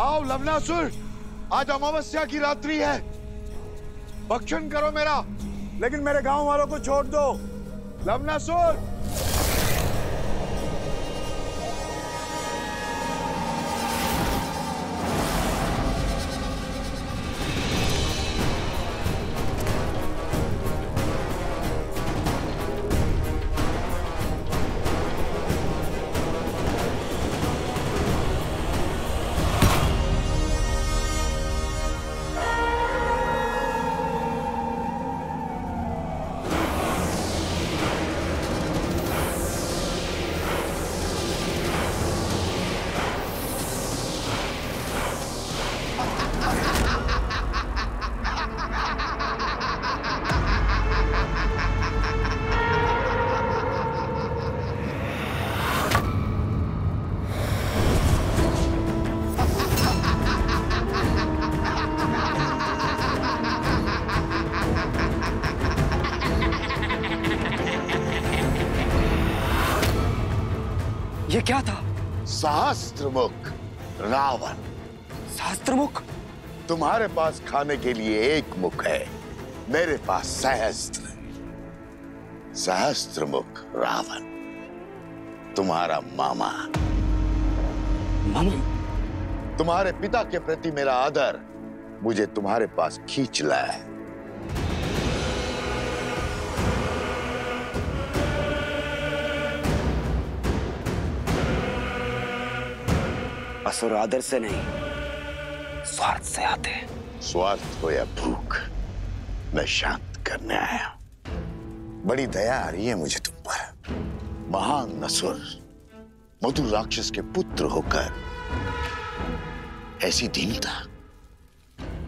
आओ लवनासुर, आज अमावस्या की रात्रि है, भक्षण करो मेरा, लेकिन मेरे गांव वालों को छोड़ दो। लवनासुर। ये क्या था? सहस्त्रमुख रावण। सहस्त्रमुख? तुम्हारे पास खाने के लिए एक मुख है, मेरे पास सहस्त्र। सहस्त्रमुख रावण, तुम्हारा मामा। मामा? तुम्हारे पिता के प्रति मेरा आदर मुझे तुम्हारे पास खींच लाया। असुर आदर से नहीं, स्वार्थ से आते हैं। स्वार्थ हो या भूख, मैं शांत करने आया। बड़ी दया आ रही है मुझे तुम पर। महान असुर, मधुर राक्षस के पुत्र होकर ऐसी दीनता।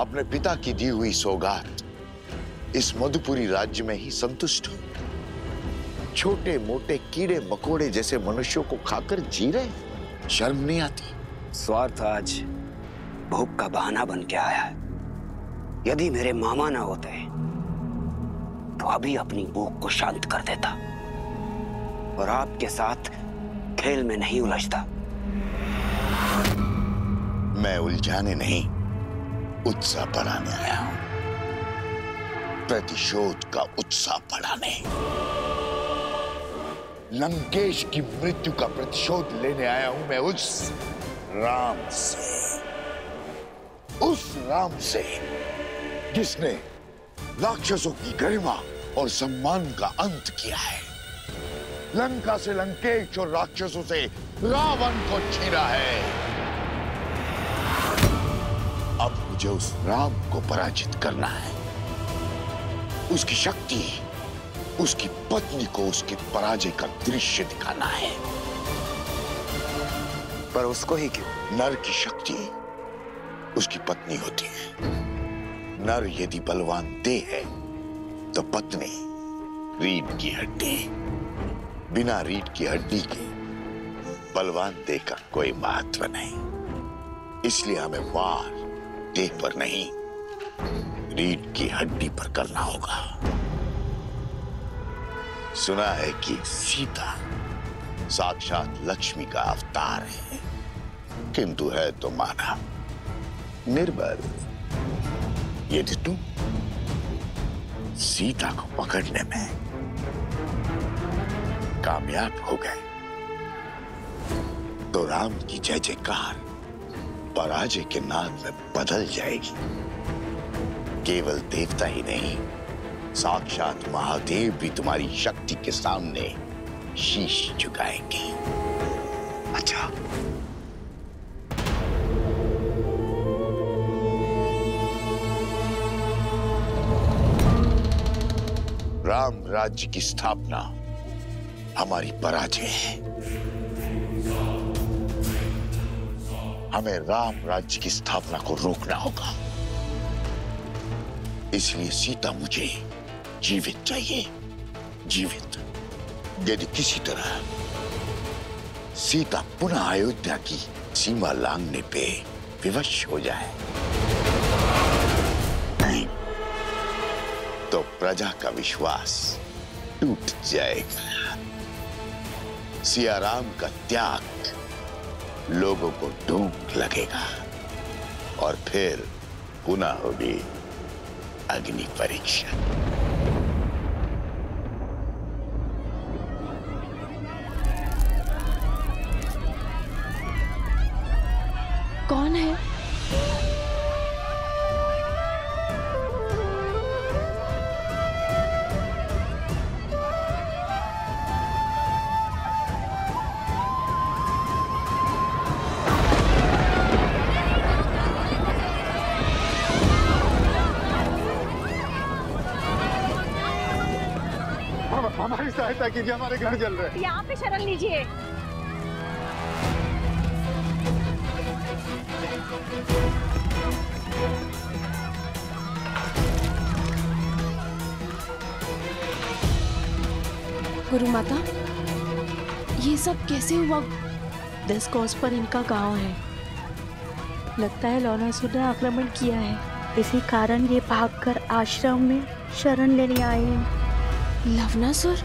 अपने पिता की दी हुई सौगात इस मधुपुरी राज्य में ही संतुष्ट हो। छोटे मोटे कीड़े मकोड़े जैसे मनुष्यों को खाकर जी रहे, शर्म नहीं आती? स्वार्थ आज भूख का बहाना बन के आया है। यदि मेरे मामा ना होते तो अभी अपनी भूख को शांत कर देता और आपके साथ खेल में नहीं उलझता। मैं उलझाने नहीं, उत्साह बढ़ाने आया हूं। प्रतिशोध का उत्साह बढ़ाने। लंकेश की मृत्यु का प्रतिशोध लेने आया हूं मैं उस राम से, उस राम से जिसने राक्षसों की गरिमा और सम्मान का अंत किया है, लंका से लंकेश और राक्षसों से रावण को छीना है। अब मुझे उस राम को पराजित करना है। उसकी शक्ति, उसकी पत्नी को उसकी पराजय का दृश्य दिखाना है। पर उसको ही क्यों? नर की शक्ति उसकी पत्नी होती है। नर यदि बलवान देह है तो पत्नी रीढ़ की हड्डी। बिना रीढ़ की हड्डी के बलवान देह का कोई महत्व नहीं। इसलिए हमें वार देह पर नहीं, रीढ़ की हड्डी पर करना होगा। सुना है कि सीता साक्षात लक्ष्मी का अवतार है, किंतु है तो माना निर्बल। यदि तुम सीता को पकड़ने में कामयाब हो गए तो राम की जय जयकार पराजय के नाद में बदल जाएगी। केवल देवता ही नहीं, साक्षात महादेव भी तुम्हारी शक्ति के सामने शीश झुकाएंगे। अच्छा, राम राज्य की स्थापना हमारी पराजय है। हमें राम राज्य की स्थापना को रोकना होगा। इसलिए सीता मुझे जीवित चाहिए, जीवित। यदि किसी तरह सीता पुनः अयोध्या की सीमा लांघने पे विवश हो जाए तो प्रजा का विश्वास टूट जाएगा। सिया राम का त्याग लोगों को ढूंढ लगेगा और फिर पुनः होगी अग्नि परीक्षा। कौन है? हमारी सहायता कीजिए, हमारे घर जल रहे हैं। यहाँ पे शरण लीजिए। गुरु माता, ये सब कैसे हुआ? 10 कोस पर इनका गांव है। लगता है लवणासुर ने आक्रमण किया है, इसी कारण ये भागकर आश्रम में शरण लेने आए हैं। लवणासुर?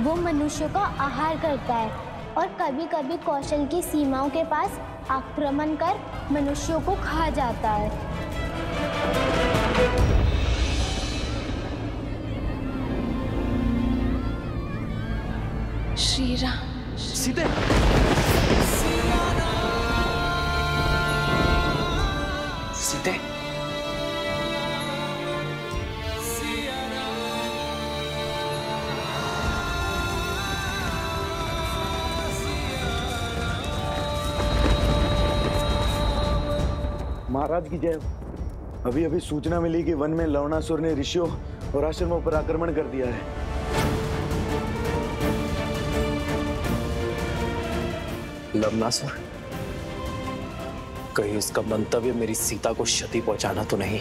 वो मनुष्यों का आहार करता है और कभी कभी कौशल की सीमाओं के पास आक्रमण कर मनुष्यों को खा जाता है। श्री राम। सीते। सीते। महाराज की जय। अभी अभी सूचना मिली कि वन में लवणासुर ने ऋषियों और आश्रमों पर आक्रमण कर दिया है। लवणासुर, कहीं इसका मंतव्य मेरी सीता को क्षति पहुंचाना तो नहीं?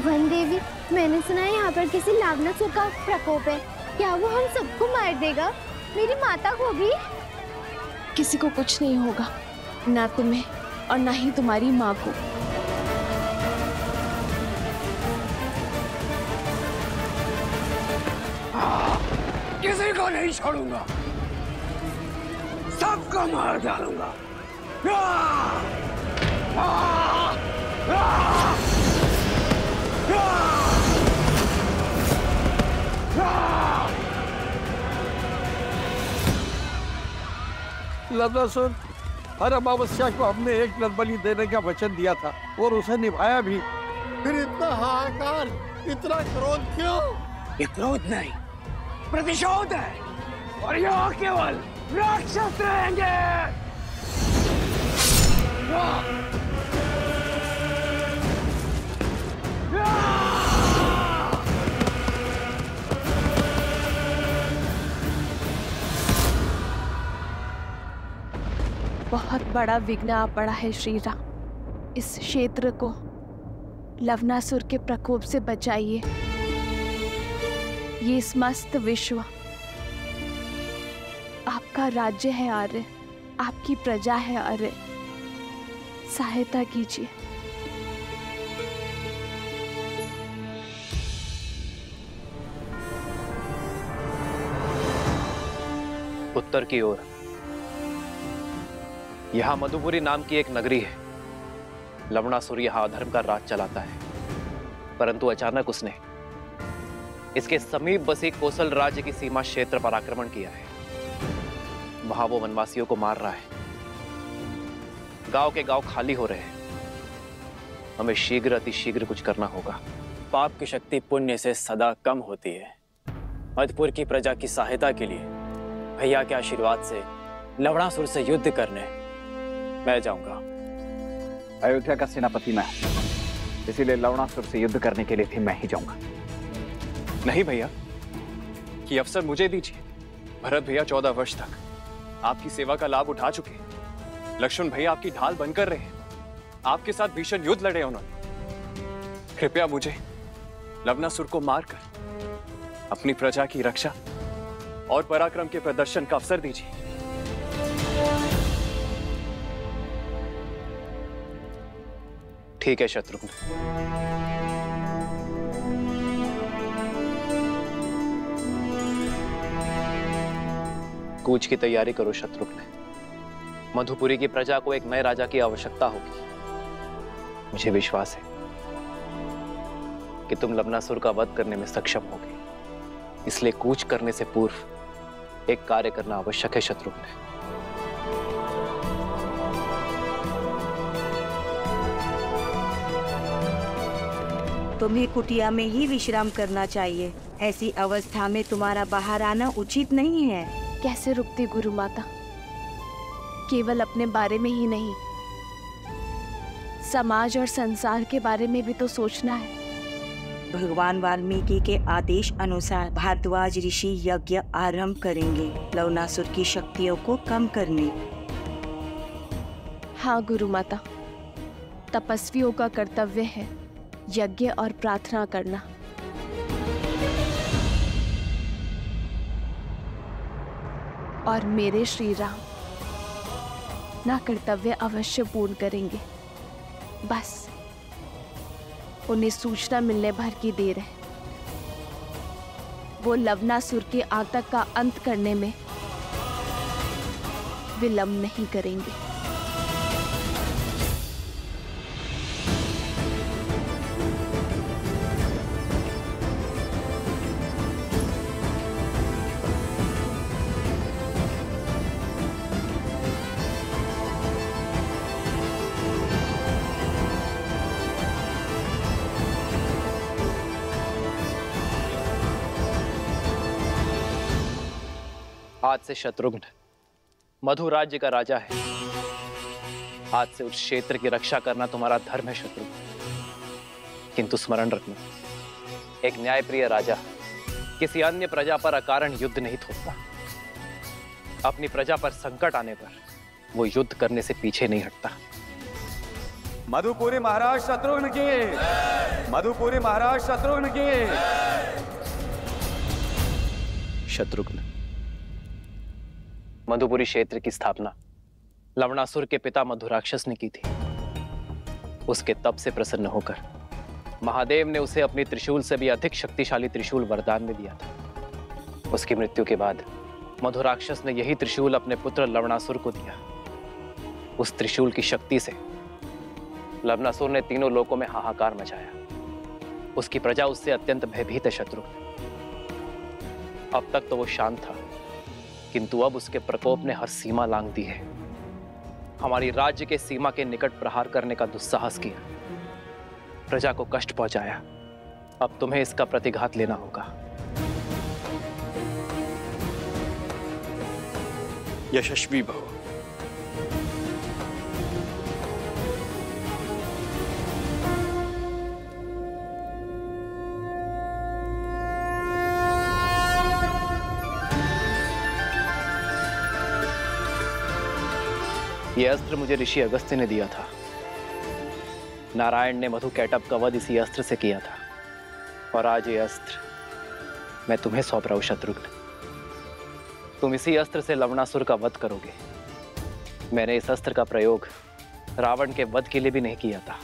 वन देवी, मैंने सुना है यहाँ पर किसी लवणासुर का प्रकोप है। क्या वो हम सबको मार देगा? मेरी माता को भी? किसी को कुछ नहीं होगा, ना तुम्हें और ना ही तुम्हारी माँ को। किसी को नहीं छोड़ूंगा, सबको मार डालूंगा। लवणासुर, हर अमावस्या को हमने एक नरबलि देने का वचन दिया था और उसे निभाया भी। फिर इतना हाहाकार, इतना क्रोध क्यों? ये क्रोध नहीं, प्रतिशोध है, और यहाँ केवल राक्षस रहेंगे। बहुत बड़ा विघ्न आ पड़ा है श्री राम। इस क्षेत्र को लवणासुर के प्रकोप से बचाइए। ये समस्त विश्व आपका राज्य है आर्य, आपकी प्रजा है आर्य। सहायता कीजिए। उत्तर की ओर यहां मधुपुरी नाम की एक नगरी है। लवणासुर यहां अधर्म का राज चलाता है, परंतु अचानक उसने इसके समीप बसी कोसल राज्य की सीमा क्षेत्र पर आक्रमण किया है। वहां वो वनवासियों को मार रहा है। गांव के गांव खाली हो रहे हैं। हमें शीघ्र अतिशीघ्र कुछ करना होगा। पाप की शक्ति पुण्य से सदा कम होती है। मधुपुर की प्रजा की सहायता के लिए भैया के आशीर्वाद से लवणासुर से युद्ध करने मैं जाऊंगा। अयोध्या का सेनापति मैं, इसीलिए लवणासुर से युद्ध करने के लिए भी मैं ही जाऊंगा। नहीं भैया, ये अवसर मुझे दीजिए। भरत भैया 14 वर्ष तक आपकी सेवा का लाभ उठा चुके हैं। लक्ष्मण भैया आपकी ढाल बनकर रहे हैं। आपके साथ भीषण युद्ध लड़े उन्होंने। कृपया मुझे लवणासुर को मारकर अपनी प्रजा की रक्षा और पराक्रम के प्रदर्शन का अवसर दीजिए। ठीक है शत्रुघ्न। कूच की तैयारी करो शत्रुघ्न। मधुपुरी की प्रजा को एक नए राजा की आवश्यकता होगी। मुझे विश्वास है कि तुम लवणासुर का वध करने में सक्षम होगे। इसलिए कूच करने से पूर्व एक कार्य करना आवश्यक है शत्रुघ्न। तुम्हें कुटिया में ही विश्राम करना चाहिए। ऐसी अवस्था में तुम्हारा बाहर आना उचित नहीं है। कैसे रुकती गुरु माता? केवल अपने बारे में ही नहीं, समाज और संसार के बारे में भी तो सोचना है। भगवान वाल्मीकि के आदेश अनुसार भारद्वाज ऋषि यज्ञ आरंभ करेंगे लवणासुर की शक्तियों को कम करने। हाँ गुरु माता, तपस्वियों का कर्तव्य है यज्ञ और प्रार्थना करना। और मेरे श्री राम ना कर्तव्य अवश्य पूर्ण करेंगे। बस उन्हें सूचना मिलने भर की देर है। वो लवणासुर के आतंक का अंत करने में विलंब नहीं करेंगे। आज से शत्रुघ्न मधु राज्य का राजा है। आज से उस क्षेत्र की रक्षा करना तुम्हारा धर्म है शत्रुघ्न। किंतु स्मरण रखना, एक न्यायप्रिय राजा किसी अन्य प्रजा पर अकारण युद्ध नहीं थोपता। अपनी प्रजा पर संकट आने पर वो युद्ध करने से पीछे नहीं हटता। मधुपुरी महाराज शत्रुघ्न की, मधुपुरी महाराज शत्रुघ्न की। शत्रुघ्न, मधुपुरी क्षेत्र की स्थापना लवणासुर के पिता मधुराक्षस ने की थी। उसके तप से प्रसन्न होकर महादेव ने उसे अपनी त्रिशूल से भी अधिक शक्तिशाली त्रिशूल वरदान में दिया था। उसकी मृत्यु के बाद मधुराक्षस ने यही त्रिशूल अपने पुत्र लवणासुर को दिया। उस त्रिशूल की शक्ति से लवणासुर ने तीनों लोकों में हाहाकार मचाया। उसकी प्रजा उससे अत्यंत भयभीत है शत्रुघ्न। अब तक तो वो शांत था, किंतु अब उसके प्रकोप ने हर सीमा लांघ दी है। हमारी राज्य के सीमा के निकट प्रहार करने का दुस्साहस किया, प्रजा को कष्ट पहुंचाया। अब तुम्हें इसका प्रतिघात लेना होगा। यशस्वी भव। यह अस्त्र मुझे ऋषि अगस्त्य ने दिया था। नारायण ने मधु कैटभ का वध इसी अस्त्र से किया था, और आज ये अस्त्र मैं तुम्हें सौंप रहा हूं शत्रुघ्न। तुम इसी अस्त्र से लवणासुर का वध करोगे। मैंने इस अस्त्र का प्रयोग रावण के वध के लिए भी नहीं किया था।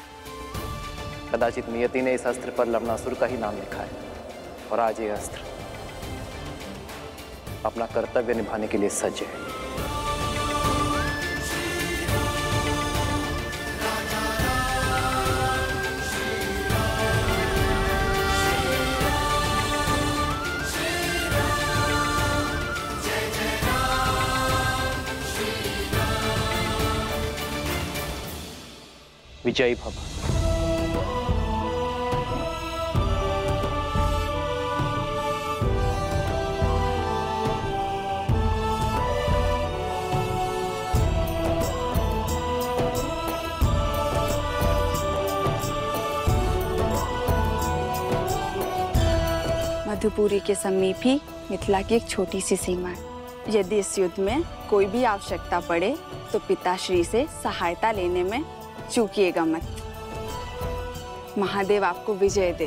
कदाचित नियति ने इस अस्त्र पर लवणासुर का ही नाम लिखा है, और आज ये अस्त्र अपना कर्तव्य निभाने के लिए सज्ज है। विजयी भव। मधुपुरी के समीप ही मिथिला की एक छोटी सी सीमा है। यदि इस युद्ध में कोई भी आवश्यकता पड़े तो पिताश्री से सहायता लेने में चूकिएगा मत। महादेव आपको विजय दे।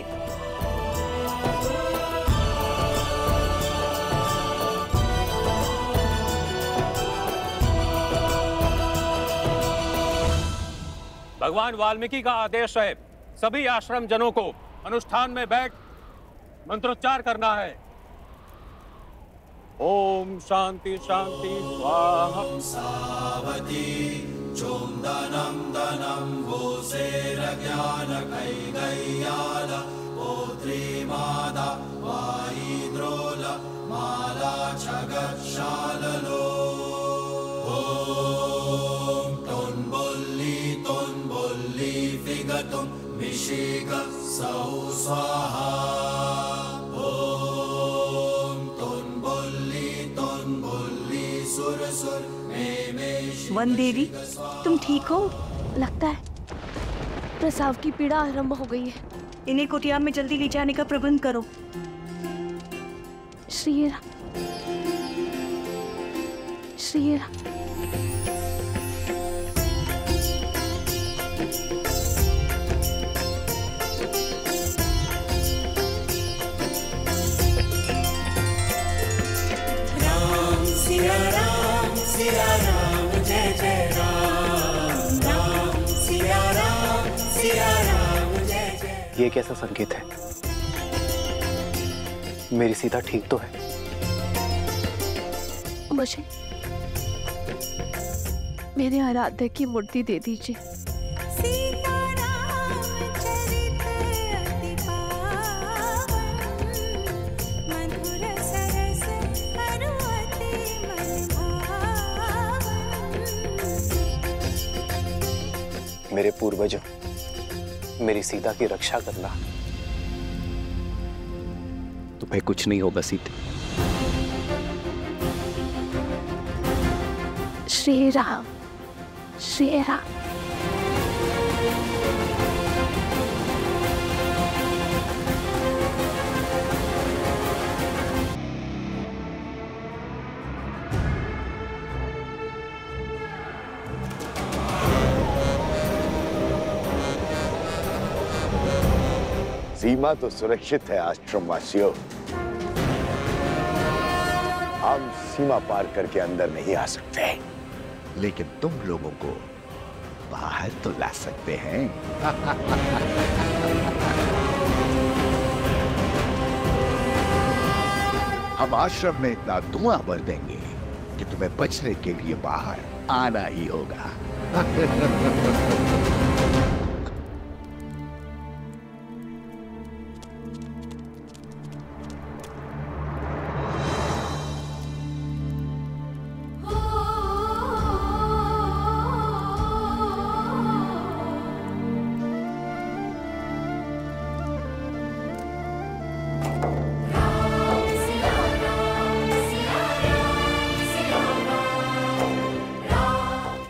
भगवान वाल्मीकि का आदेश है, सभी आश्रम जनों को अनुष्ठान में बैठ मंत्रोच्चार करना है। ओम शांति शांति स्वाहा। सावती चोंदनम दनम वो सेर ज्ञान कैगयाल पोत्री मादा वाईद्रोल माला छगशाललो ओम तोन्बुल्ली फिगतुम मिशिग सौ स्वाहा ओम तोन्बुल्ली सुर सुर वन देवी, तुम ठीक हो? लगता है प्रसव की पीड़ा आरंभ हो गई है। इन्हें कुटिया में जल्दी ले जाने का प्रबंध करो। श्री सिया राम जय जय राम राम सिया राम जय जय। ये कैसा संकेत है? मेरी सीता ठीक तो है? मुझे मेरे आराध्य की मूर्ति दे दीजिए। मेरे पूर्वजों, मेरी सीता की रक्षा करना। तुम्हें कुछ नहीं होगा सीता। श्री राम, श्री राम। सीमा तो सुरक्षित है आश्रमवासियों। हम सीमा पार करके अंदर नहीं आ सकते, लेकिन तुम लोगों को बाहर तो ला सकते हैं। हम आश्रम में इतना धुआं भर देंगे कि तुम्हें बचने के लिए बाहर आना ही होगा।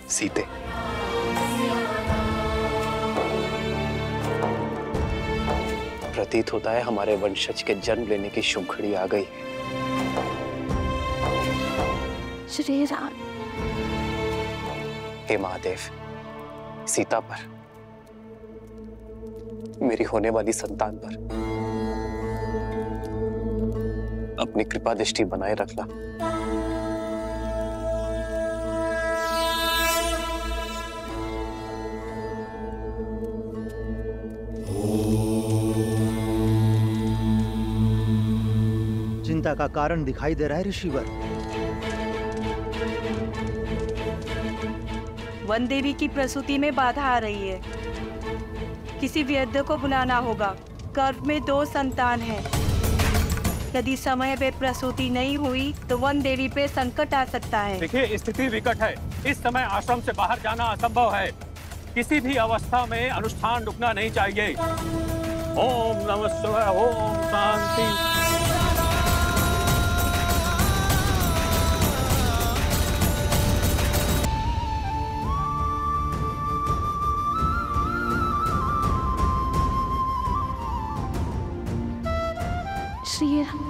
सीते, प्रतीत होता है हमारे वंशज के जन्म लेने की शुभ घड़ी आ गई। श्री राम। हे महादेव, सीता पर, मेरी होने वाली संतान पर अपनी कृपा दृष्टि बनाए रखना। चिंता का कारण दिखाई दे रहा है ऋषिवर। वन देवी की प्रसूति में बाधा आ रही है। किसी वैद्य को बुलाना होगा। गर्भ में 2 संतान हैं। यदि समय पे प्रसूति नहीं हुई तो वन देवी पे संकट आ सकता है। देखिए, स्थिति विकट है। इस समय आश्रम से बाहर जाना असंभव है। किसी भी अवस्था में अनुष्ठान रुकना नहीं चाहिए। ओम नमः शिवाय। ओम शांति। श्री राम।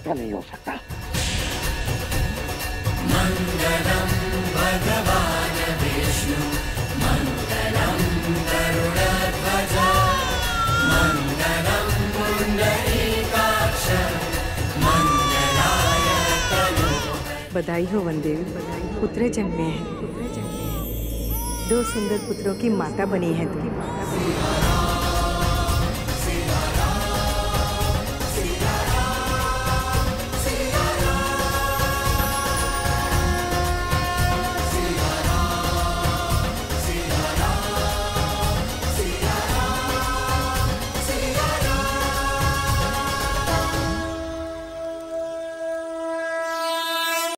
ऐसा नहीं हो सकता। मंगलम भगवान विष्णु मंगलम गरुड़ध्वज मंगलम पुंडरीकाक्ष मंगलाय तनो। बधाई हो वनदेवी, पुत्र जन्मे हैं। 2 सुंदर पुत्रों की माता बनी है तुम।